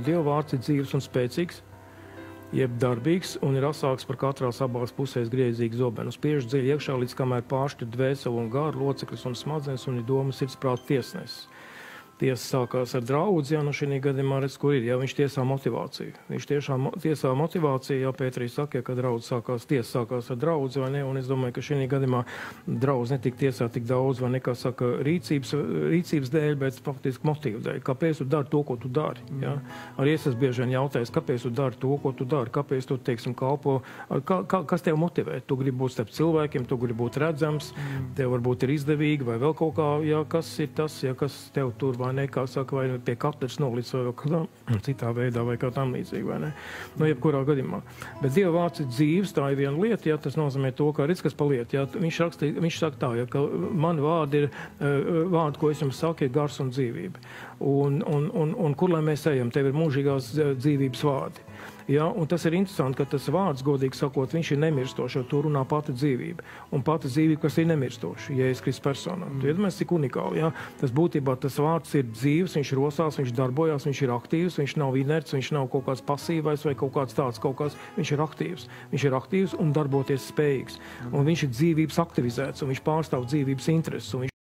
Dieva vārds ir dzīves un spēcīgs, jeb darbīgs, un ir asāks par katrās abās pusēs griezīgu zobenu. Spiež dziļi iekšā, līdz kamēr pāršķir dvēseli un garu, locekļus un smadzenes, un ir doma sirdsprāta tiesnesis. Tiesa sākās ar draudzi, nu šī gadījumā redz, kur ir, viņš tiesā motivāciju. Viņš tiešām tiesā motivāciju, Pēterī saka, ka tiesa sākās ar draudzi, vai ne, un es domāju, ka šī gadījumā draudz netika tiesā tik daudz, vai nekā saka, rīcības dēļ, bet faktiski motīvu dēļ. Kāpēc tu dari to, ko tu dari? Ja? Arī es esmu bieži vien jautājis, kāpēc tu dari to, ko tu dari, kāpēc tu, teiksim, kalpo, kas tev motivē? Tu gribi būt starp cilvēkiem, tu gribi būt redzams, tev varbūt ir izdevīgi, vai vēl kaut kā, ja, kas ir tas, ja, kas tev tur vai ne, kā saka, vai pie katrs nolīdz vai kādā citā veidā vai kā tam līdzīgi, vai ne? Nu, jebkurā gadījumā. Bet Dieva vārds ir dzīves, tā ir viena lieta, ja, tas nozīmē to, ka redz, kas paliet, ja, viņš saka tā, ja, ka mani vārdi ir, vārdi, ko es jums saku, ir gars un dzīvība. Un kur lai mēs ejam, tev ir mūžīgās dzīvības vārdi. Ja, un tas ir interesanti, ka tas vārds, godīgi sakot, viņš ir nemirstošs, jo to runā pati dzīvība. Un pati dzīvība, kas ir nemirstoša, Jēzus Kristus personā. Tu iedomājies, cik unikāli, ja? Tas būtībā tas vārds ir dzīves, viņš rosās, viņš darbojās, viņš ir aktīvs, viņš nav inerts, viņš nav kaut kāds pasīvais vai kaut kāds tāds, viņš ir aktīvs. Viņš ir aktīvs un darboties spējīgs. Un viņš ir dzīvības aktivizēts, un viņš pārstāv dzīvības intereses.